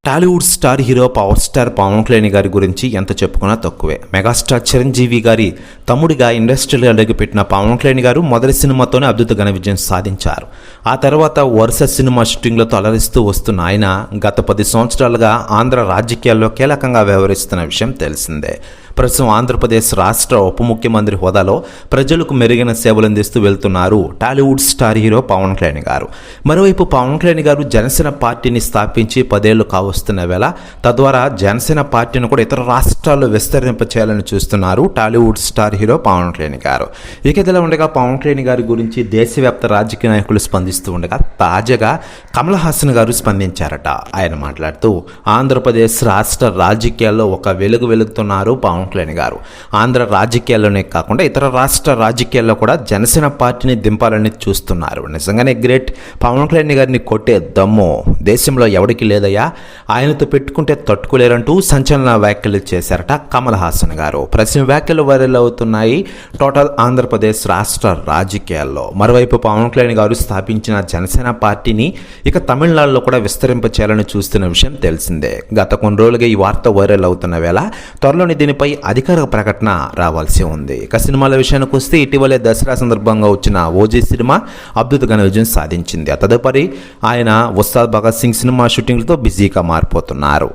Tollywood star hero power star Pawan Kalyan గారి గురించి ఎంత చెప్పుకున్నా తక్కువే. మెగాస్టార్ చిరంజీవి గారి తమ్ముడిగా ఇండస్ట్రీలో అడుగుపెట్టిన పవన్ కళ్యాణ్ గారు మొదటి సినిమాతోనే అద్భుత ఘన విజయం సాధించారు. ఆ తర్వాత వరుస సినిమా షూటింగ్లతో అలరిస్తూ వస్తున్న ఆయన గత 10 సంవత్సరాలుగా ఆంధ్ర రాజకీయాల్లో కీలకంగా వ్యవహరిస్తున్న విషయం తెలిసిందే. ప్రస్తుతం ఆంధ్రప్రదేశ్ రాష్ట్ర ఉప ముఖ్యమంత్రి హోదాలో ప్రజలకు మెరుగైన సేవలు అందిస్తూ వెళ్తున్నారు టాలీవుడ్ స్టార్ హీరో పవన్ కళ్యాణ్ గారు. మరోవైపు పవన్ కళ్యాణ్ గారు జనసేన పార్టీని స్థాపించి 10 ఏళ్లు కావస్తున్న వేళ తద్వారా జనసేన పార్టీని కూడా ఇతర రాష్ట్రాల్లో విస్తరింపచేయాలని చూస్తున్నారు టాలీవుడ్ స్టార్ హీరో పవన్ కళ్యాణ్ గారు. ఇక ఇదిలా ఉండగా పవన్ కళ్యాణ్ గారి గురించి దేశవ్యాప్త రాజకీయ నాయకులు స్పందిస్తూ ఉండగా తాజాగా కమల్ హాసన్ గారు స్పందించారట. ఆయన మాట్లాడుతూ ఆంధ్రప్రదేశ్ రాష్ట్ర రాజకీయాల్లో ఒక వెలుగు వెలుగుతున్నారు పవన్ కళ్యాణ్ గారు. ఆంధ్ర రాజకీయాల్లోనే కాకుండా ఇతర రాష్ట్ర రాజకీయాల్లో కూడా జనసేన పార్టీని దింపాలని చూస్తున్నారు. నిజంగానే గ్రేట్. పవన్ కళ్యాణ్ గారిని కొట్టే దమ్ము దేశంలో ఎవరికి లేదయ్యా, ఆయనతో పెట్టుకుంటే తట్టుకోలేరంటూ సంచలన వ్యాఖ్యలు చేశారట కమల్ హాసన్ గారు. ప్రశ్న వ్యాఖ్యలు వైరల్ అవుతున్నాయి టోటల్ ఆంధ్రప్రదేశ్ రాష్ట్ర రాజకీయాల్లో. మరోవైపు పవన్ కళ్యాణ్ గారు స్థాపించిన జనసేన పార్టీని ఇక తమిళనాడులో కూడా విస్తరింపచేయాలని చూస్తున్న విషయం తెలిసిందే. గత కొన్ని రోజులుగా ఈ వార్త వైరల్ అవుతున్న వేళ త్వరలోని దీనిపై అధికారిక ప్రకటన రావాల్సి ఉంది. ఇక సినిమాల విషయానికి వస్తే ఇటీవలే దసరా సందర్భంగా వచ్చిన ఓజీ సినిమా అద్భుత ఘన విజయం సాధించింది. తదుపరి ఆయన ఉస్తాద్ భగత్ సింగ్ సినిమా షూటింగ్లతో బిజీగా మారిపోతున్నారు.